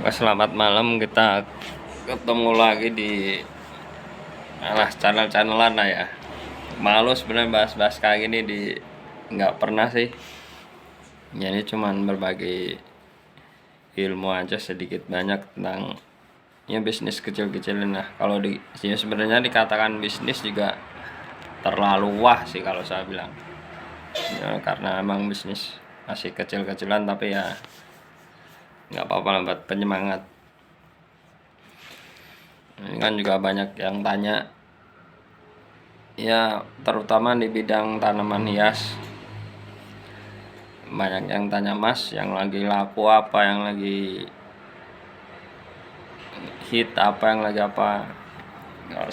Oke, selamat malam. Kita ketemu lagi di channel-channelan lah ya. Malu sebenarnya bahas-bahas kayak gini nggak pernah sih. Ya, ini cuman berbagi ilmu aja sedikit banyak tentang ya bisnis kecil-kecilin lah. Kalau ya sebenarnya dikatakan bisnis juga terlalu wah sih kalau saya bilang. Ya, karena emang bisnis masih kecil-kecilan, tapi ya nggak apa-apa lah buat penyemangat. Ini kan juga banyak yang tanya, ya terutama di bidang tanaman hias. Banyak yang tanya, Mas, yang lagi laku apa, yang lagi hit apa, yang lagi apa. Kalau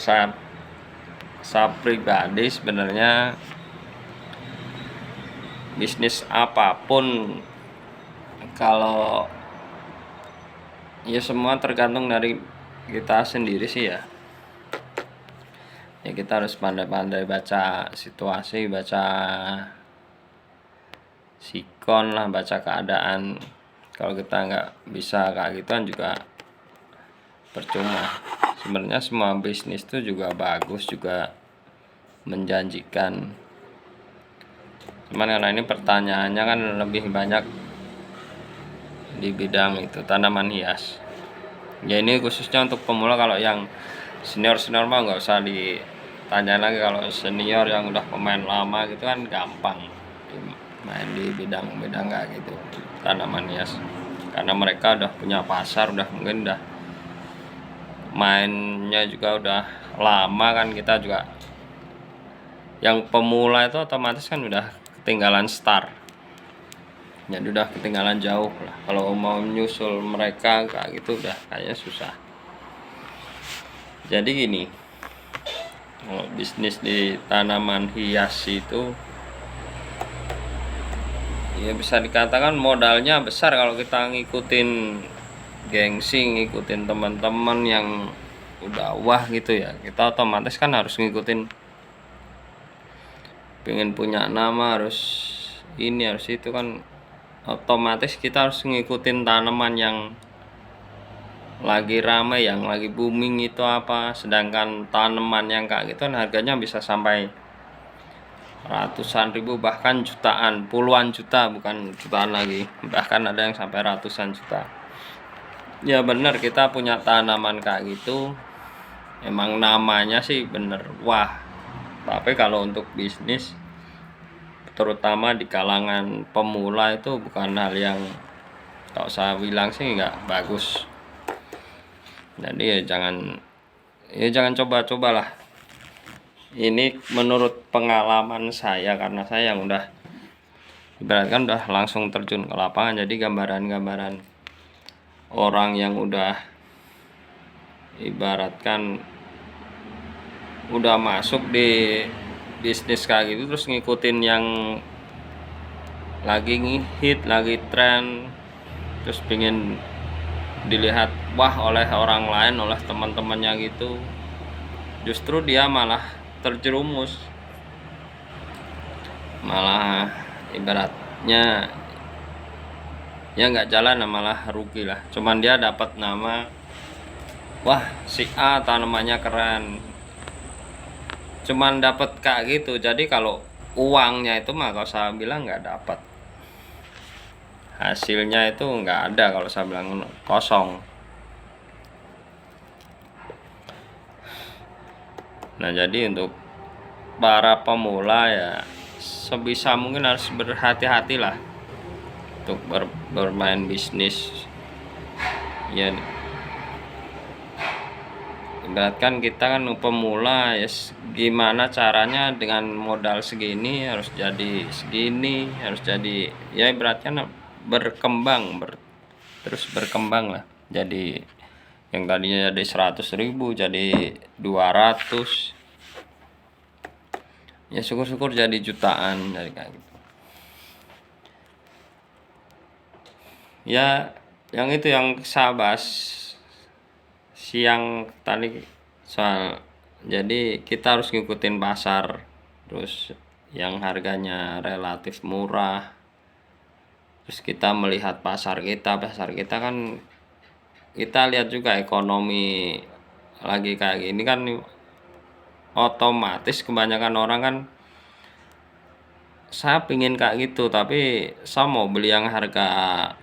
saya pribadi sebenarnya bisnis apapun, kalau ya semua tergantung dari kita sendiri sih ya. Ya kita harus pandai-pandai baca situasi, baca sikon lah, baca keadaan. Kalau kita nggak bisa kayak gituan juga percuma. Sebenarnya semua bisnis itu juga bagus, juga menjanjikan. Cuman karena ini pertanyaannya kan lebih banyak di bidang itu tanaman hias. Ya ini khususnya untuk pemula. Kalau yang senior mah nggak usah ditanya lagi. Kalau senior yang udah pemain lama gitu kan gampang main di bidang-bidang kayak gitu tanaman hias, karena mereka udah punya pasar, mungkin udah mainnya juga udah lama kan. Kita juga yang pemula itu otomatis kan udah ketinggalan start, jadi udah ketinggalan jauh lah. Kalau mau nyusul mereka kayak gitu udah kayaknya susah. Jadi gini, bisnis di tanaman hias itu ya bisa dikatakan modalnya besar kalau kita ngikutin gengsi, ngikutin teman-teman yang udah wah gitu ya. Kita otomatis kan harus ngikutin, pengen punya nama, harus ini harus itu kan, otomatis kita harus ngikutin tanaman yang lagi ramai, yang lagi booming itu apa. Sedangkan tanaman yang kayak gitu kan harganya bisa sampai ratusan ribu, bahkan jutaan, puluhan juta, bukan jutaan lagi, bahkan ada yang sampai ratusan juta. Ya bener, kita punya tanaman kayak gitu emang namanya sih bener wah, tapi kalau untuk bisnis terutama di kalangan pemula itu bukan hal yang, kalau saya bilang sih nggak bagus. Jadi ya jangan coba-cobalah. Ini menurut pengalaman saya, karena saya yang udah ibaratkan udah langsung terjun ke lapangan, jadi gambaran-gambaran orang yang udah ibaratkan udah masuk di bisnis kayak gitu terus ngikutin yang lagi ngehit, lagi tren, terus pingin dilihat wah oleh orang lain, oleh teman-temannya gitu, justru dia malah terjerumus, malah ibaratnya ya nggak jalan, malah rugi lah. Cuman dia dapat nama, wah si A tanamannya keren, cuman dapat kayak gitu. Jadi kalau uangnya itu mah kalau saya bilang nggak dapat, hasilnya itu nggak ada, kalau saya bilang kosong. Nah jadi untuk para pemula ya sebisa mungkin harus berhati-hati lah untuk bermain bisnis. Ya ibaratkan kita kan pemula ya, gimana caranya dengan modal segini harus jadi segini, harus jadi ya ibaratkan berkembang, terus berkembang lah. Jadi yang tadinya jadi 100.000 jadi 200, ya syukur-syukur jadi jutaan, dari kayak gitu. Ya yang itu yang saya bahas siang tadi soal, jadi kita harus ngikutin pasar, terus yang harganya relatif murah. Terus kita melihat pasar kita kan kita lihat juga ekonomi lagi kayak gini kan, otomatis kebanyakan orang kan, saya pingin kayak gitu tapi saya mau beli yang harga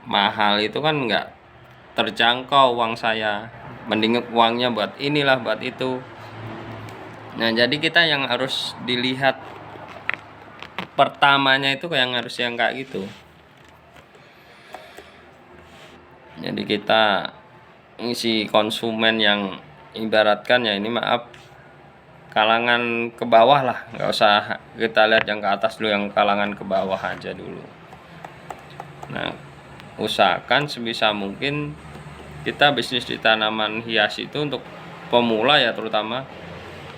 mahal itu kan nggak terjangkau uang saya, mending uangnya buat inilah buat itu. Nah jadi kita yang harus dilihat pertamanya itu yang harus yang kayak gitu. Jadi kita ngisi konsumen yang ibaratkan ya ini maaf kalangan ke bawah lah, nggak usah kita lihat yang ke atas dulu, yang kalangan ke bawah aja dulu. Nah usahakan sebisa mungkin kita bisnis di tanaman hias itu untuk pemula ya terutama,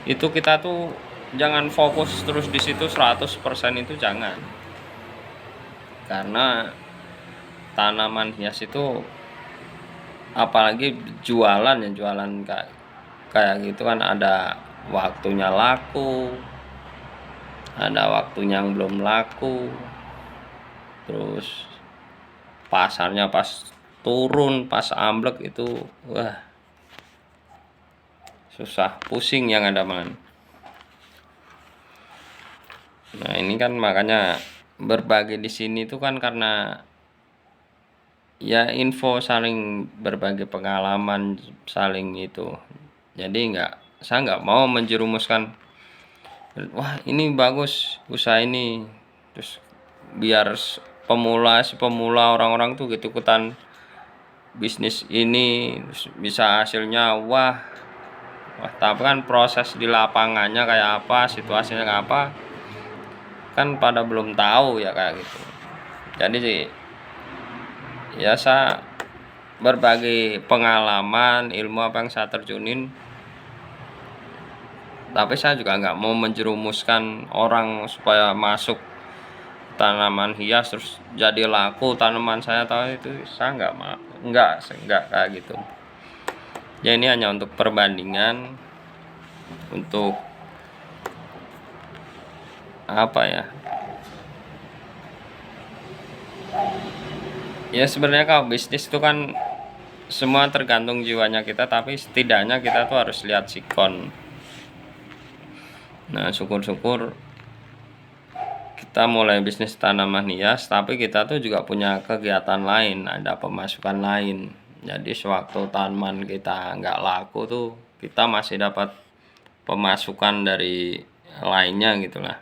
itu kita tuh jangan fokus terus di situ 100% itu jangan, karena tanaman hias itu apalagi jualan ya, jualan kayak gitu kan ada waktunya laku, ada waktunya yang belum laku, terus pasarnya pas turun, pas amblek itu wah susah, pusing yang ada man. Nah ini kan makanya berbagi di sini tuh kan karena ya info, saling berbagi pengalaman, saling itu. Jadi saya nggak mau menjerumuskan, wah ini bagus usaha ini, terus biar pemula orang-orang tuh gitu ikutan bisnis ini, terus bisa hasilnya wah tapi kan proses di lapangannya kayak apa, situasinya kayak apa kan pada belum tahu ya kayak gitu. Jadi sih ya saya berbagi pengalaman, ilmu apa yang saya terjunin, tapi saya juga nggak mau menjerumuskan orang supaya masuk tanaman hias terus jadi laku tanaman saya, tahu itu saya nggak kayak gitu ya. Ini hanya untuk perbandingan, untuk apa ya, ya sebenarnya kalau bisnis itu kan semua tergantung jiwanya kita, tapi setidaknya kita tuh harus lihat sikon. Nah syukur-syukur kita mulai bisnis tanaman hias, tapi kita tuh juga punya kegiatan lain, ada pemasukan lain. Jadi sewaktu tanaman kita nggak laku tuh kita masih dapat pemasukan dari lainnya gitulah.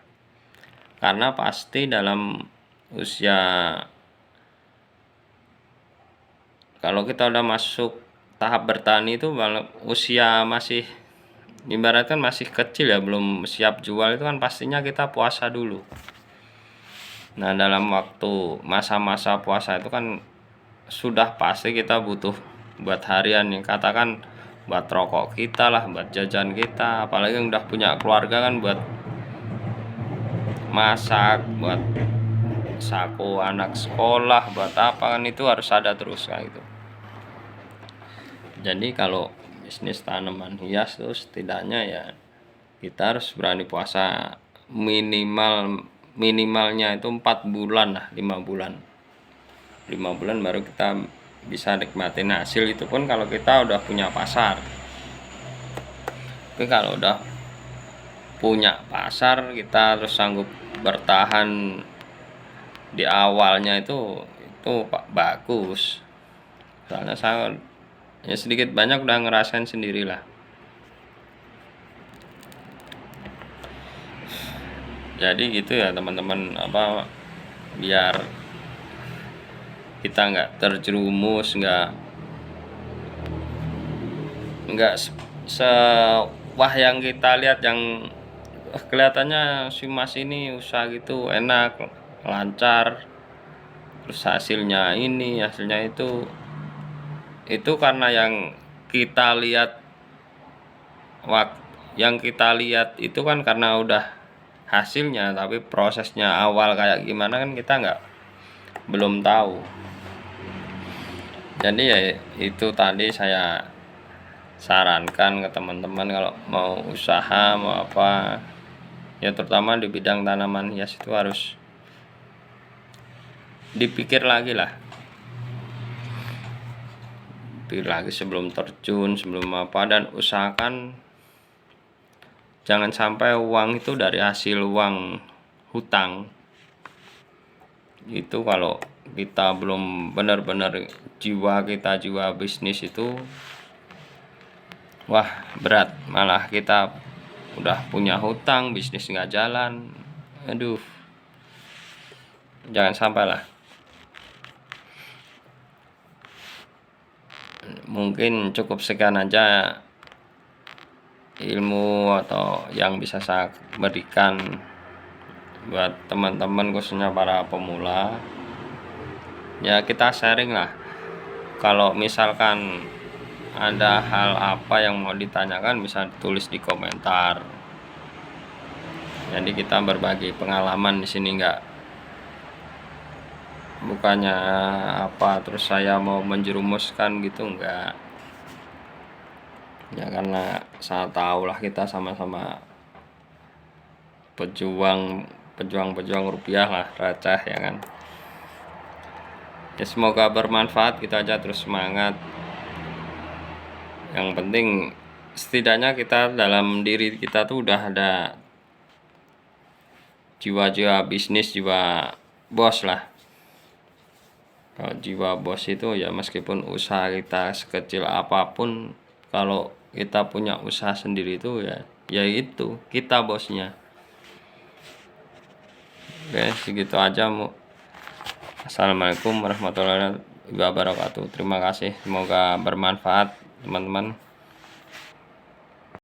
Karena pasti dalam usia, kalau kita udah masuk tahap bertani itu usia masih ibaratkan masih kecil ya, belum siap jual, itu kan pastinya kita puasa dulu. Nah dalam waktu masa-masa puasa itu kan sudah pasti kita butuh buat harian nih, katakan buat rokok kita lah, buat jajan kita, apalagi yang udah punya keluarga kan buat masak, buat saku anak sekolah, buat apa kan itu harus ada terus kayak gitu. Jadi kalau bisnis tanaman hias tuh setidaknya ya kita harus berani puasa minimalnya itu 4 bulan lah, 5 bulan baru kita bisa nikmatin hasil. Itu pun kalau kita udah punya pasar. Tapi kalau udah punya pasar kita terus sanggup bertahan di awalnya itu bagus. Soalnya saya ya sedikit banyak udah ngerasain sendirilah. Jadi gitu ya teman-teman, apa biar kita nggak terjerumus, nggak wah yang kita lihat yang kelihatannya si mas ini usaha gitu enak lancar, terus hasilnya itu karena yang kita lihat itu kan karena udah hasilnya, tapi prosesnya awal kayak gimana kan kita belum tahu. Jadi ya itu tadi saya sarankan ke teman-teman kalau mau usaha mau apa ya, terutama di bidang tanaman hias itu harus dipikir lagi lah. pikir lagi sebelum terjun, sebelum apa, dan usahakan jangan sampai uang itu dari hasil uang hutang. Itu kalau kita belum benar-benar jiwa bisnis itu, wah berat, malah kita udah punya hutang, bisnis nggak jalan. Aduh, jangan sampai lah. Mungkin cukup sekian aja ilmu atau yang bisa saya berikan buat teman-teman, khususnya para pemula. Ya kita sharing lah. Kalau misalkan ada hal apa yang mau ditanyakan, bisa tulis di komentar. Jadi kita berbagi pengalaman di sini, bukannya apa terus saya mau menjerumuskan gitu, enggak. Ya karena saya tahu lah kita sama-sama pejuang rupiah lah, receh ya kan. Ya semoga bermanfaat, kita aja terus semangat. Yang penting setidaknya kita dalam diri kita tuh udah ada jiwa bisnis, jiwa bos lah. Kalau jiwa bos itu ya meskipun usaha kita sekecil apapun, kalau kita punya usaha sendiri itu ya itu kita bosnya. Oke, segitu aja. Assalamualaikum warahmatullahi wabarakatuh. Terima kasih, semoga bermanfaat teman-teman.